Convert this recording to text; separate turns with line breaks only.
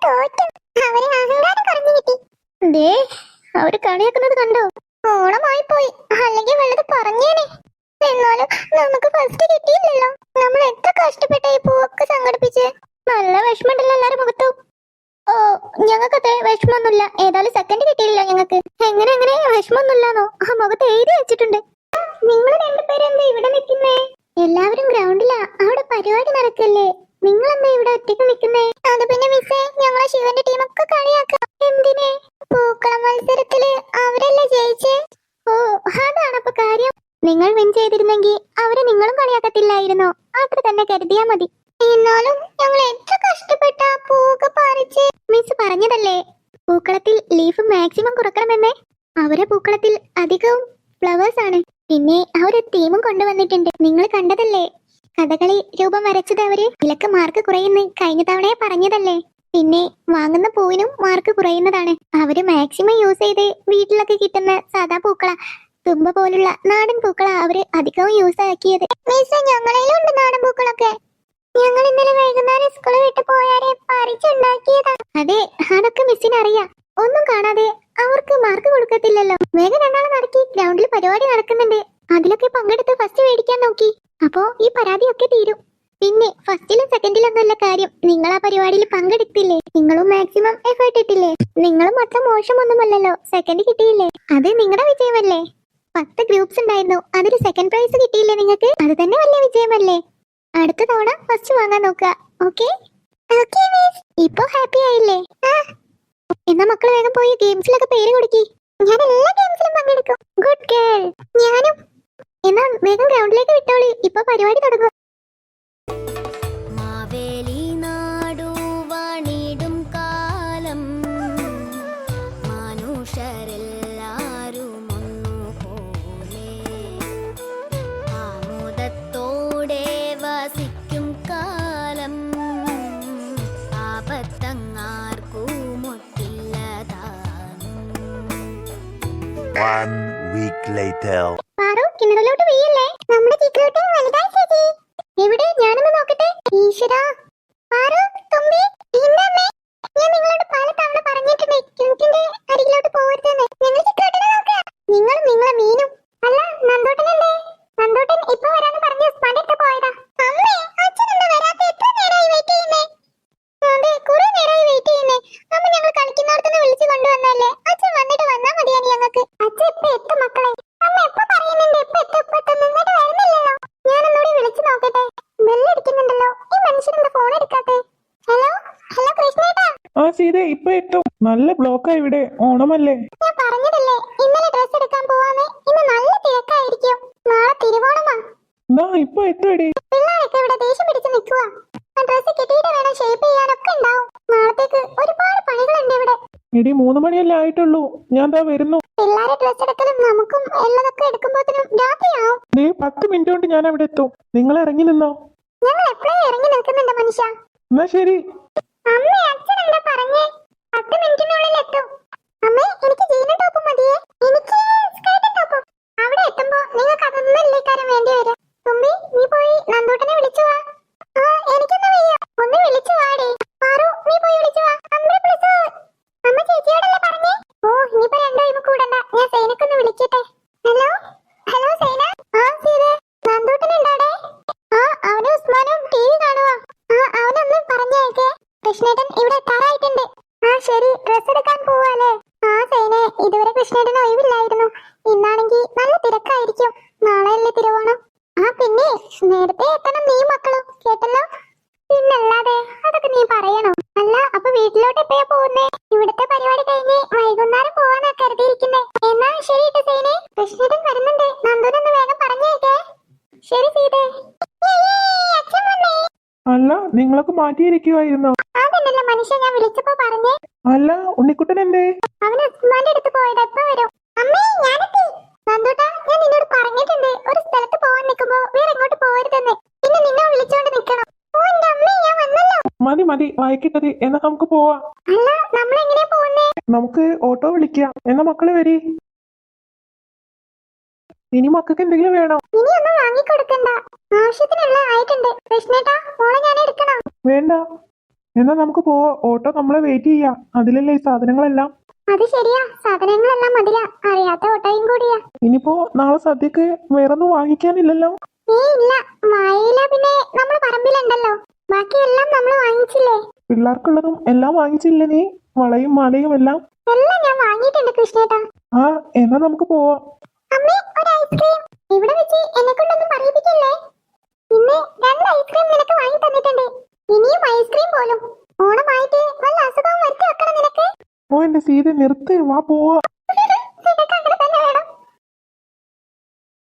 തോറ്റു. അവര് അഹങ്കാരം കുറഞ്ഞു കിട്ടി. ദേ അവര് കളിയാക്കുന്നത് കണ്ടോ? ഓണമായി പോയി, അല്ലെങ്കിൽ വല്ലത് പറഞ്ഞേനെ. എന്നാലും നമുക്ക് ഫസ്റ്റ് കിട്ടിയില്ലല്ലോ. നമ്മൾ എത്ര കഷ്ടപ്പെട്ട ഈ പൂവൊക്കെ സംഘടിപ്പിച്ച്. നല്ല വിഷമമുണ്ടല്ലോ എല്ലാരും മുഖത്തും. ഓ, ഞങ്ങൾക്ക് അത്ര വിഷമമൊന്നുമില്ല. ഏതായാലും സെക്കൻഡ് കിട്ടിയില്ല ഞങ്ങൾക്ക്. എങ്ങനെ വിഷമമൊന്നുമില്ലാന്നോ ആ മുഖത്ത് എഴുതി വെച്ചിട്ടുണ്ട്. നിങ്ങൾ രണ്ടുപേരും എന്താ ഇവിടെ നിൽക്കുന്നേ? എല്ലാവരും ഗ്രൗണ്ടിലാ, അവിടെ പരിപാടി നടക്കല്ലേ. നിങ്ങൾ എന്താ ഇവിടെ ഒറ്റയ്ക്ക് നിൽക്കുന്നേ? അത് പിന്നെ മിസ്സേ, ഞങ്ങളെ ശിവന്റെ ടീമൊക്കെ കളിയാക്കാം. എന്തിനെ? പൂക്കളം മത്സരത്തില് അവരല്ലേ ജയിച്ചേ. ഓ, അതാണ് അപ്പൊ കാര്യം. നിങ്ങൾ വിൻ ചെയ്തിരുന്നെങ്കിൽ അവരെ നിങ്ങളും കളിയാക്കത്തില്ലായിരുന്നോ? അത്ര തന്നെ കരുതിയാ മതി. എന്നാലും ഞങ്ങൾ എത്ര കഷ്ടപ്പെട്ട പൂക്ക പറിച്ച്. മിസ് പറഞ്ഞതല്ലേ പൂക്കളത്തിൽ ലീഫ് മാക്സിമം കുറക്കണമെന്നേ. അവരെ പൂക്കളത്തിൽ അധികവും ഫ്ലവേഴ്സ് ആണ്. പിന്നെ അവര് തീമും കൊണ്ടുവന്നിട്ടുണ്ട്. നിങ്ങൾ കണ്ടതല്ലേ? കഥകളി രൂപം വരച്ചത് അവര്. ഇതിലൊക്കെ മാർക്ക് കുറയുന്ന കഴിഞ്ഞ തവണയെ പറഞ്ഞതല്ലേ. പിന്നെ വാങ്ങുന്ന പൂവിനും മാർക്ക് കുറയുന്നതാണ്. അവര് മാക്സിമം യൂസ് ചെയ്ത് വീട്ടിലൊക്കെ കിട്ടുന്ന സാധാ പൂക്കള, തുമ്പ പോലുള്ള നാടൻ പൂക്കളാ അവര് അധികവും യൂസ് ആക്കിയത്. ഞങ്ങളിലുണ്ട് നാടൻ പൂക്കളൊക്കെ. ഞങ്ങൾ ഇന്നലെ വൈകുന്നേരം സ്കൂളിൽ വിട്ട് പോയാരെ പറിച്ചുണ്ടാക്കിയതാ. അതെ, അതൊക്കെ മിസ്സിന് അറിയാം. ഒന്നും കാണാതെ അവർക്ക് മാർക്ക് കൊടുക്കത്തില്ലല്ലോ. വേഗം രണ്ടാളെ നടക്കി, ഗ്രൗണ്ടിൽ പരിപാടി നടക്കുന്നുണ്ട്. അതിലൊക്കെ പങ്കെടുത്ത് ഫസ്റ്റ് മേടിക്കാൻ നോക്കി. അപ്പോ ഈ പരാതിയൊക്കെ തീരും. പിന്നെ ഫസ്റ്റിലും സെക്കൻഡിലും ഒന്നല്ല കാര്യം, നിങ്ങൾ ആ പരിപാടിയിൽ പങ്കെടുത്തില്ലേ? നിങ്ങളും മാക്സിമം എഫേർട്ട് ഇട്ടില്ലേ? നിങ്ങളും അത്ര മോശമൊന്നുമല്ലല്ലോ, സെക്കൻഡ് കിട്ടിയില്ലേ? അത് നിങ്ങളുടെ വിജയമല്ലേ. 10 ഗ്രൂപ്പ്സ് ഉണ്ടായിരുന്നു, അതിൽ സെക്കൻഡ് പ്രൈസ് കിട്ടിയില്ലേ നിങ്ങൾക്ക്? അത് തന്നെ വലിയ വിജയമല്ലേ. അടുത്ത തവണ ഫസ്റ്റ് വാങ്ങാൻ നോക്കുക. ഓക്കെ? ഇപ്പൊ ഹാപ്പി ആയില്ലേ? എന്നാ മക്കള് വേഗം പോയി ഗെയിംസിലൊക്കെ പേര് കൊടുക്കി. ഞാൻ എല്ലാ ഗെയിംസിലും പങ്കെടുക്കും. Good girl. ഞാനും. എന്നാ വേഗം ഗ്രൗണ്ടിലേക്ക് വിട്ടോളി, ഇപ്പൊ പരിപാടി തുടങ്ങും.
One week later.
പാറു, കിണറിലോട്ട് വീയല്ലേ. നമ്മുടെ ചിക്കലോട്ട് വലുതായി ചേച്ചി. എവിടെ? ഞാനൊന്ന് നോക്കട്ടെ. ഈശ്വരാ. പാറു, തുമ്പി, ഇന്നമ്മേ, ഞാൻ നിങ്ങളോട് പല തവണ പറഞ്ഞിട്ടുണ്ട് കിണറ്റിന്റെ അരികിലോട്ട് പോകരുതെന്ന്. ഞങ്ങൾ ചിക്കലോട്ടിനെ നോക്കാം. നിങ്ങളും നിങ്ങളെ മീനും. അല്ല, നന്ദോട്ടനല്ലേ? നന്ദോട്ടൻ ഇപ്പൊ വരാന്ന് പറഞ്ഞ് ഉസ്മാന്റെ അടുത്ത് പോയതാ. അമ്മേ, അച്ഛൻ എന്താ വരാത്ത? എത്ര നേരമായി വെയിറ്റ് ചെയ്യുന്നേ? അതെ, കുറെ നേരമായി വെയിറ്റ് ചെയ്യുന്നേ. അമ്മ ഞങ്ങൾ കളിക്കുന്നിടത്തുനിന്ന് വിളിച്ചു കൊണ്ടുവന്നല്ലേ. അച്ഛൻ വന്നിട്ട് വന്നാ മതിയാണ് ഞങ്ങൾക്ക്. അച്ഛൻ ഇപ്പൊ എത്തും മക്കളെ. അമ്മ എപ്പോ പറയുന്നുണ്ട് ഇപ്പൊ എത്തും നിന്നിട്ട് വരുന്നില്ലല്ലോ. ഞാനൊന്നുകൂടി വിളിച്ചു നോക്കട്ടെ. ബെല്ലടിക്കുന്നുണ്ടല്ലോ. ഈ മനുഷ്യനെന്താ ഫോൺ എടുക്കാത്തെ? ഹലോ ഹലോ കൃഷ്ണേട്ടാ.
ആ സീത, ഇപ്പൊ എത്തും. നല്ല ബ്ലോക്കാ ഇവിടെ, ഓണമല്ലേ.
ഞാൻ പറഞ്ഞതല്ലേ ഇന്നലെ ഡ്രസ് എടുക്കാൻ പോവാന്ന്. ഇന്ന് നല്ല തിരക്കായിരിക്കും. നാളെ തിരുവോണമാ.
ഇപ്പൊ എത്തുവടി.
പിള്ളേരൊക്കെ ഇവിടെ ദേഷ്യം പിടിച്ച് നിൽക്കുക. ആ ഡ്രസ് കിട്ടിയിട്ട് വേണം ഷേപ്പ് ചെയ്യാനൊക്കെ ഉണ്ടാവും. നാളത്തേക്ക് ഒരുപാട് പണികളുണ്ട് ഇവിടെ.
എടി 3 മണിയല്ലേ ആയിട്ടുള്ളൂ, ഞാൻ ദാ വരുന്നു.
പിള്ളേരെ ഡ്രസ് എടുക്കലും നമുക്കും എല്ലാതൊക്കെ എടുക്കുമ്പോഴത്തേനും രാത്രിയാവും.
10 മിനിറ്റ് കൊണ്ട് ഞാൻ അവിടെ എത്തും. നിങ്ങൾ ഇറങ്ങി നിന്നോ.
ഞങ്ങൾ എപ്പോഴും ഇറങ്ങി നിൽക്കുന്നുണ്ട് മനുഷ്യ.
എന്നാ ശരി.
അമ്മേ, അച്ഛൻ എന്താ പറഞ്ഞേ? 10 മിനിറ്റിനുള്ളിൽ എത്തും. അമ്മേ, എനിക്ക് ജീനും ടോപ്പും മതിയേ. എനിക്ക് സ്കേർട്ടും ടോപ്പും. അവിടെ എത്തുമ്പോ നിങ്ങൾക്ക് അതൊന്നും ഇല്ലേക്കാരം വേണ്ടി വരും. തുമ്പി, നീ പോയി നന്ദൂട്ടനെ വിളിച്ചു വാ. എനിക്കൊന്നും വയ്യ, ഒന്ന് വിളിച്ചു വാടേ. പാറു, നീ പോയി വിളിച്ചു വാ. അമ്മ ചേച്ചിയോടല്ലേ പറഞ്ഞേ? ഓ, ഇനിയിപ്പോ രണ്ടും കൂടണ്ട. ഞാൻ സൈനക്കൊന്ന് വിളിക്കട്ടെ. Hello hello Saina. സീതേ, നന്ദൂട്ടനുണ്ടാടേ? അവനും ഉസ്മാനും TV കാണുവാ. അവനൊന്നും പറഞ്ഞേക്കേ. കൃഷ്ണേട്ടൻ ഇവിടെ എത്താറായിട്ടുണ്ട്. ശരി, ഡ്രസ് എടുക്കാൻ പോവാല്ലേ? സൈനെ, ഇതുവരെ കൃഷ്ണേട്ടന് ഒഴിവില്ലായിരുന്നു. ഇന്നാണെങ്കിൽ നല്ല തിരക്കായിരിക്കും. നാളെയല്ലേ തിരുവോണം. പിന്നെ നേരത്തെ എത്തണം നീ മക്കളും, കേട്ടല്ലോ. പിന്നല്ലാതെ അതൊക്കെ നീ പറയണോ? അല്ല, അപ്പൊ വീട്ടിലോട്ട് എപ്പോഴാ പോകുന്നേ? ഇവിടുത്തെ പരിപാടി കഴിഞ്ഞ് വൈകുന്നേരം പോവാന്നാ കരുതിയിരിക്കുന്നേ. എന്നാ ശരി സൈനെ, കൃഷ്ണേട്ടൻ വരുന്നുണ്ട്. നന്ദൂനൊന്ന് വേഗം പറഞ്ഞേക്കേ. ശരി സീതേ. അച്ഛൻ വന്നേ.
അല്ല, നിങ്ങളൊക്കെ മാറ്റിയിരിക്കുവായിരുന്നോ?
അതന്നല്ല മനുഷ്യ, ഞാൻ വിളിച്ചപ്പോ പറഞ്ഞേ.
അല്ല, ഉണ്ണിക്കുട്ടൻ എന്തേ?
അവന് ഉസ്മാന്റെ അടുത്ത് പോയത്. എപ്പോ വരും? അമ്മേ, ഞാനെത്തി. നന്ദൂട്ടാ, ഞാൻ നിന്നോട് പറഞ്ഞിട്ടുണ്ട് ഒരു സ്ഥലത്ത് പോവാൻ നിൽക്കുമ്പോ വേറെ എങ്ങോട്ട് പോകരുതെന്ന്. പിന്നെ നിന്നെ വിളിച്ചോണ്ട് നിക്കണം. ഞാൻ വന്നല്ലോ.
മതി വായിക്കിട്ടത്. എന്നാ നമുക്ക് പോവാം.
അല്ല, നമ്മളെങ്ങനെയാ പോകുന്നേ?
നമുക്ക് ഓട്ടോ വിളിക്കാം. എന്നാ മക്കള് വരി. ഇനി മക്കൾക്ക് എന്തെങ്കിലും വേണോ?
ഇനി ഒന്നും വാങ്ങിക്കൊടുക്കണ്ട, ആവശ്യത്തിനുള്ള ആയിട്ടുണ്ട്. കൃഷ്ണേട്ടാ, മോളെ ഞാൻ എടുക്കണോ?
വേണ്ട, എന്നാ നമുക്ക് പോവാ. ഓട്ടോ നമ്മളെ വെയിറ്റ് ചെയ്യാം. അതിലല്ലേ ഈ സാധനങ്ങളെല്ലാം.
അത് ശരിയാ, സാധനങ്ങളെല്ലാം മതിയാ, അറിയാത്ത ഓട്ടോയും കൂടിയാ.
ഇനിയിപ്പോ നാളെ സദ്യക്ക് വേറൊന്നും വാങ്ങിക്കാനില്ലല്ലോ.
ഇല്ല, വായില. പിന്നെ നമ്മൾ പറമ്പിലുണ്ടല്ലോ, ബാക്കിയെല്ലാം നമ്മൾ വാങ്ങിച്ചില്ലേ?
പിള്ളേർക്കുള്ളതും എല്ലാം വാങ്ങിച്ചില്ലേ നീ? വളയും മാലയും എല്ലാം.
എല്ലാം ഞാൻ വാങ്ങിയിട്ടുണ്ട് കൃഷ്ണേട്ടാ.
ആ, എന്നാ നമുക്ക് പോവാം.
അമ്മേ, ഒരു ഐസ്ക്രീം. ഇവിടെ വെച്ച് എന്നെ കൊണ്ടൊന്നും പറയിപ്പിക്കല്ലേ. ഇന്ന് 2 ഐസ്ക്രീം നിനക്ക് വാങ്ങി തന്നിട്ടുണ്ട്. ഇനിയും ഐസ്ക്രീം പോലും. ഓണമായിട്ട് വല്ല അസുഖവും വരുത്തി വെക്കണം നിനക്ക്.
ഓ എന്റെ സീത നിർത്ത്, വാ പോവാ.